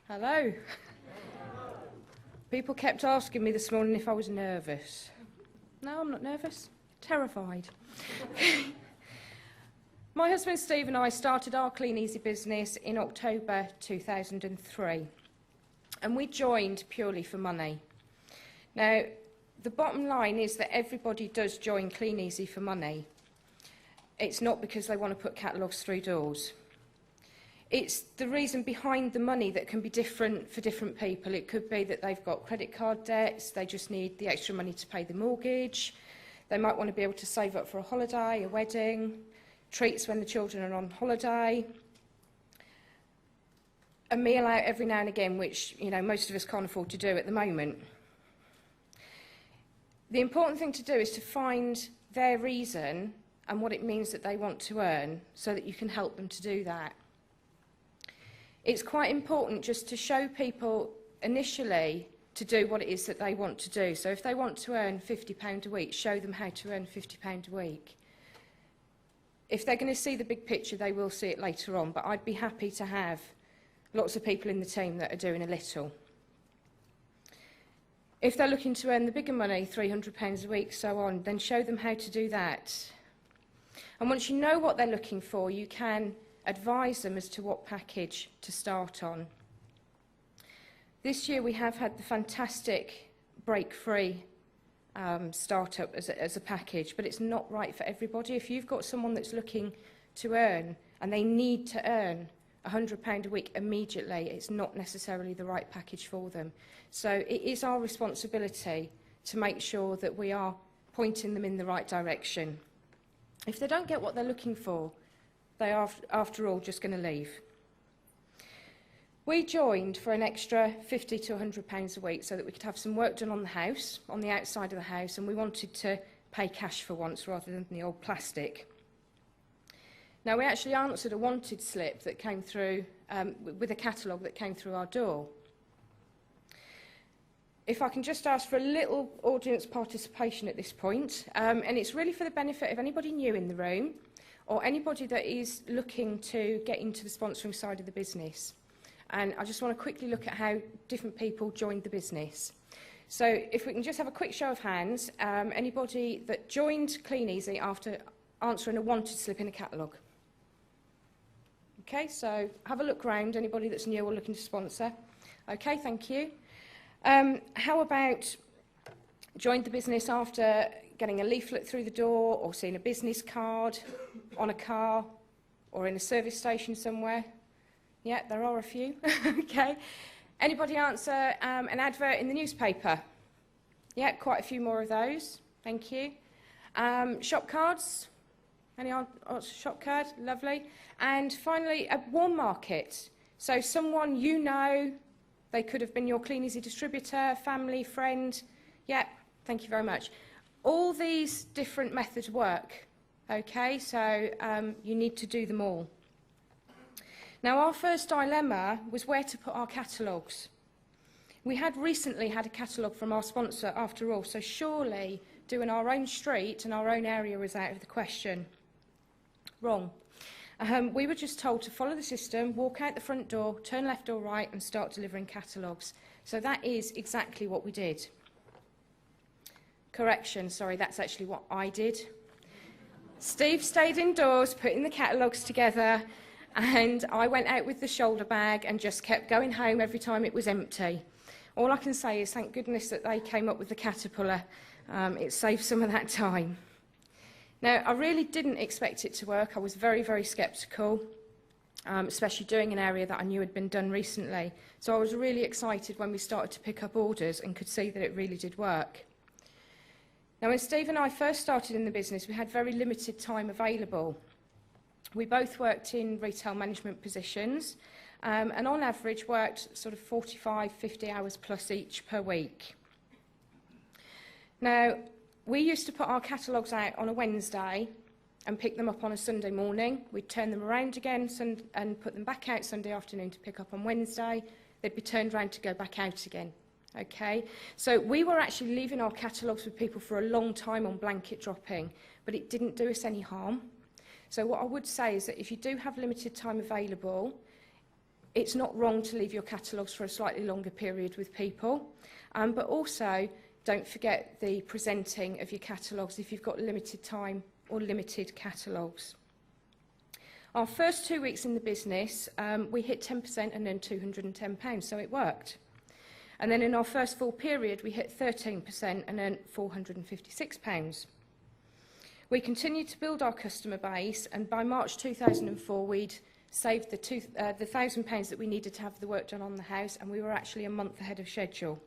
Hello. People kept asking me this morning if I was nervous. No, I'm not nervous. Terrified. My husband Steve and I started our Clean Easy business in October 2003, and we joined purely for money. Now, the bottom line is that everybody does join Clean Easy for money. It's not because they want to put catalogues through doors. It's the reason behind the money that can be different for different people. It could be that they've got credit card debts, they just need the extra money to pay the mortgage, they might want to be able to save up for a holiday, a wedding, treats when the children are on holiday, a meal out every now and again, which most of us can't afford to do at the moment. The important thing to do is to find their reason and what it means that they want to earn so that you can help them to do that. It's quite important just to show people initially to do what it is that they want to do. So if they want to earn £50 a week, show them how to earn £50 a week. If they're going to see the big picture, they will see it later on, but I'd be happy to have lots of people in the team that are doing a little. If they're looking to earn the bigger money, £300 a week, so on, then show them how to do that. And once you know what they're looking for, you can advise them as to what package to start on. This year we have had the fantastic break-free startup as a package, but it's not right for everybody. If you've got someone that's looking to earn and they need to earn £100 a week immediately, it's not necessarily the right package for them. So it is our responsibility to make sure that we are pointing them in the right direction. If they don't get what they're looking for, they are, after all, just going to leave. We joined for an extra £50 to £100 a week so that we could have some work done on the house, on the outside of the house, and we wanted to pay cash for once rather than the old plastic. Now, we actually answered a wanted slip that came through, with a catalogue that came through our door. If I can just ask for a little audience participation at this point, and it's really for the benefit of anybody new in the room, or anybody that is looking to get into the sponsoring side of the business. And I just want to quickly look at how different people joined the business. So if we can just have a quick show of hands, anybody that joined Clean Easy after answering a wanted slip in a catalogue. Okay, so have a look round, anybody that's new or looking to sponsor. Okay, thank you. How about joined the business after getting a leaflet through the door or seeing a business card on a car or in a service station somewhere? Yeah, there are a few. Okay. Anybody answer an advert in the newspaper? Yeah, quite a few more of those. Thank you. Shop cards? Any shop card? Lovely. And finally, a warm market. So someone you know, they could have been your Clean Easy distributor, family, friend. Yeah, thank you very much. All these different methods work, okay, so you need to do them all. Now, our first dilemma was where to put our catalogues. We had recently had a catalogue from our sponsor, after all, so surely doing our own street and our own area was out of the question. Wrong. We were just told to follow the system, walk out the front door, turn left or right, and start delivering catalogues. So that is exactly what we did. Correction, sorry, that's actually what I did. Steve stayed indoors, putting the catalogues together, and I went out with the shoulder bag and just kept going home every time it was empty. All I can say is thank goodness that they came up with the caterpillar. It saved some of that time. Now, I really didn't expect it to work. I was very, very sceptical, especially doing an area that I knew had been done recently. So I was really excited when we started to pick up orders and could see that it really did work. Now, when Steve and I first started in the business, we had very limited time available. We both worked in retail management positions and on average worked sort of 45, 50 hours plus each per week. Now, we used to put our catalogues out on a Wednesday and pick them up on a Sunday morning. We'd turn them around again and put them back out Sunday afternoon to pick up on Wednesday. They'd be turned around to go back out again. Okay, so we were actually leaving our catalogues with people for a long time on blanket dropping, but it didn't do us any harm. So what I would say is that if you do have limited time available, it's not wrong to leave your catalogues for a slightly longer period with people, but also don't forget the presenting of your catalogues if you've got limited time or limited catalogues. Our first 2 weeks in the business, we hit 10% and earned £210, so it worked. And then in our first full period, we hit 13% and earned £456. We continued to build our customer base, and by March 2004, we'd saved the £1,000 that we needed to have the work done on the house, and we were actually a month ahead of schedule.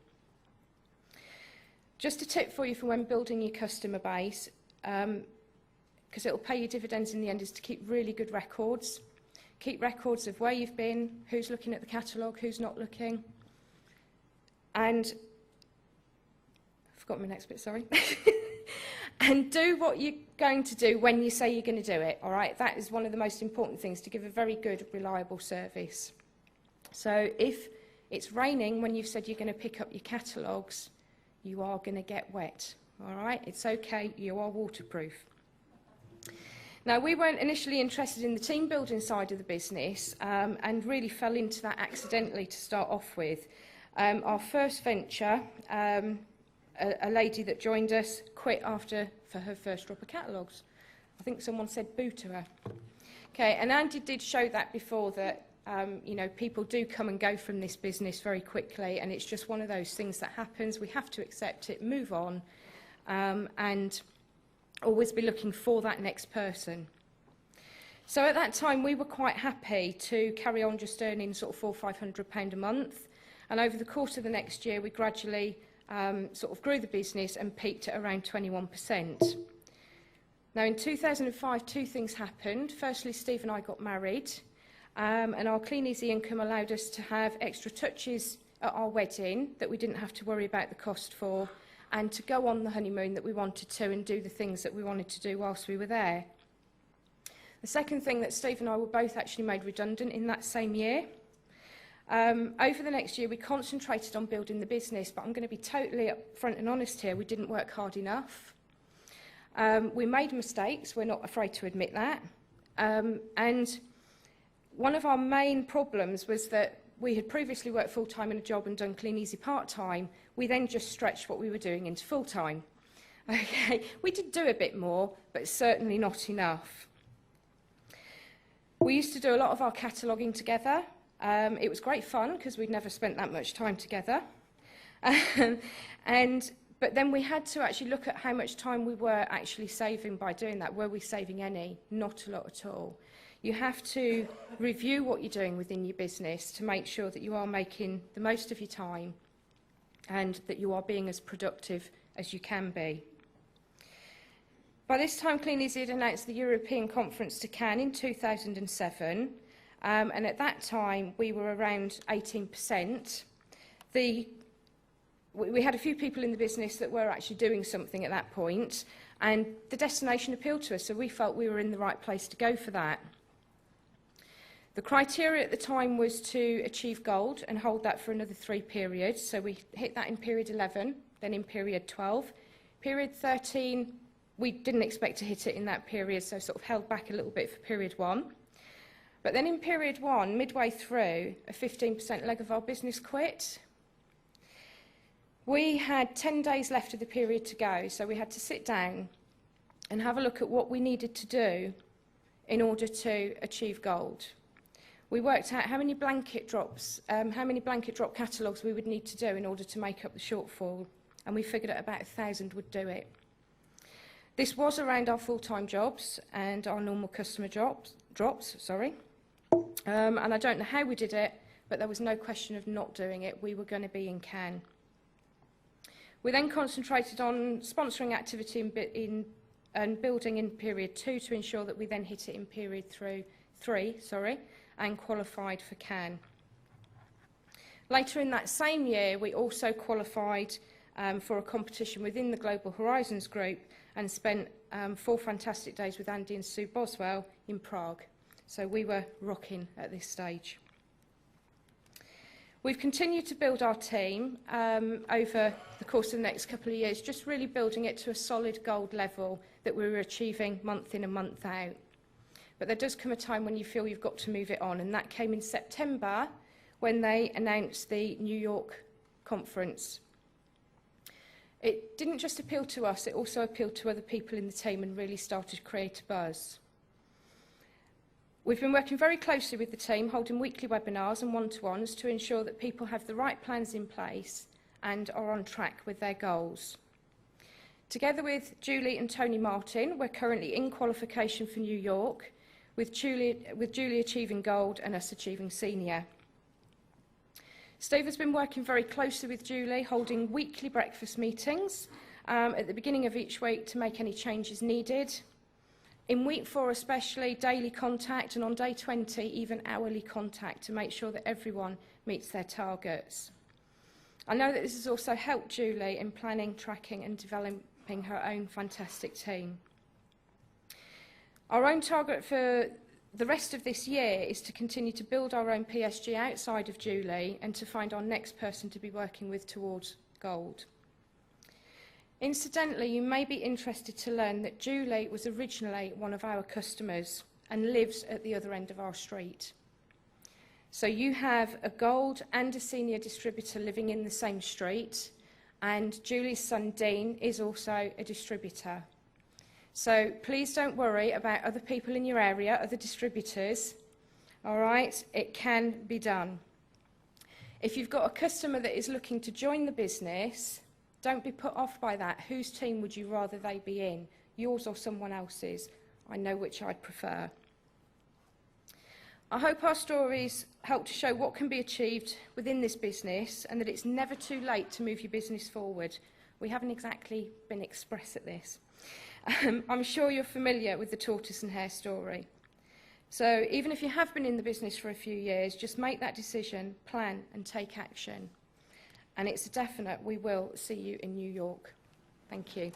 Just a tip for you for when building your customer base, because it will pay you dividends in the end, is to keep really good records. Keep records of where you've been, who's looking at the catalogue, who's not looking. And, I forgot my next bit, sorry. And do what you're going to do when you say you're going to do it, all right? That is one of the most important things, to give a very good, reliable service. So if it's raining when you've said you're going to pick up your catalogues, you are going to get wet, all right? It's okay, you are waterproof. Now, we weren't initially interested in the team building side of the business and really fell into that accidentally to start off with. Our first venture, a lady that joined us quit for her first drop of catalogues. I think someone said boo to her. Okay, and Andy did show that before, that you know, people do come and go from this business very quickly, and it's just one of those things that happens. We have to accept it, move on, and always be looking for that next person. So at that time, we were quite happy to carry on just earning sort of £400 or £500 a month, and over the course of the next year, we gradually sort of grew the business and peaked at around 21%. Now, in 2005, two things happened. Firstly, Steve and I got married, and our Clean Easy income allowed us to have extra touches at our wedding that we didn't have to worry about the cost for, and to go on the honeymoon that we wanted to and do the things that we wanted to do whilst we were there. The second thing, that Steve and I were both actually made redundant in that same year. Over the next year, we concentrated on building the business, but I'm going to be totally upfront and honest here, we didn't work hard enough. We made mistakes, we're not afraid to admit that. And one of our main problems was that we had previously worked full-time in a job and done Clean Easy part-time. We then just stretched what we were doing into full-time. Okay, we did do a bit more, but certainly not enough. We used to do a lot of our cataloguing together. It was great fun because we'd never spent that much time together. But then we had to actually look at how much time we were actually saving by doing that. Were we saving any? Not a lot at all. You have to review what you're doing within your business to make sure that you are making the most of your time and that you are being as productive as you can be. By this time, Clean Easy had announced the European conference to Cannes in 2007. And at that time, we were around 18%. We had a few people in the business that were actually doing something at that point, and the destination appealed to us, so we felt we were in the right place to go for that. The criteria at the time was to achieve gold and hold that for another 3 periods. So we hit that in period 11, then in period 12. Period 13, we didn't expect to hit it in that period, so sort of held back a little bit for period 1. But then in period 1, midway through, a 15% leg of our business quit. We had 10 days left of the period to go, so we had to sit down and have a look at what we needed to do in order to achieve gold. We worked out how many blanket drop catalogues we would need to do in order to make up the shortfall, and we figured at about 1,000 would do it. This was around our full-time jobs and our normal customer drops. And I don't know how we did it, but there was no question of not doing it. We were going to be in Cannes. We then concentrated on sponsoring activity and building in period 2 to ensure that we then hit it in period 3, and qualified for Cannes. Later in that same year, we also qualified for a competition within the Global Horizons group and spent 4 fantastic days with Andy and Sue Boswell in Prague. So we were rocking at this stage. We've continued to build our team over the course of the next couple of years, just really building it to a solid gold level that we were achieving month in and month out. but there does come a time when you feel you've got to move it on, and that came in September when they announced the New York conference. It didn't just appeal to us, it also appealed to other people in the team and really started to create a buzz. We've been working very closely with the team, holding weekly webinars and one-to-ones to ensure that people have the right plans in place and are on track with their goals. Together with Julie and Tony Martin, we're currently in qualification for New York, with Julie achieving gold and us achieving senior. Steve has been working very closely with Julie, holding weekly breakfast meetings at the beginning of each week to make any changes needed. In week 4 especially, daily contact, and on day 20, even hourly contact to make sure that everyone meets their targets. I know that this has also helped Julie in planning, tracking and developing her own fantastic team. Our own target for the rest of this year is to continue to build our own PSG outside of Julie and to find our next person to be working with towards gold. Incidentally, you may be interested to learn that Julie was originally one of our customers and lives at the other end of our street. So you have a gold and a senior distributor living in the same street, and Julie's son Dean is also a distributor. So please don't worry about other people in your area, other distributors. All right, it can be done. If you've got a customer that is looking to join the business, don't be put off by that. Whose team would you rather they be in? Yours or someone else's? I know which I'd prefer. I hope our stories help to show what can be achieved within this business and that it's never too late to move your business forward. We haven't exactly been express at this. I'm sure you're familiar with the tortoise and hare story. So even if you have been in the business for a few years, just make that decision, plan and take action. And it's a definite we will see you in New York. Thank you.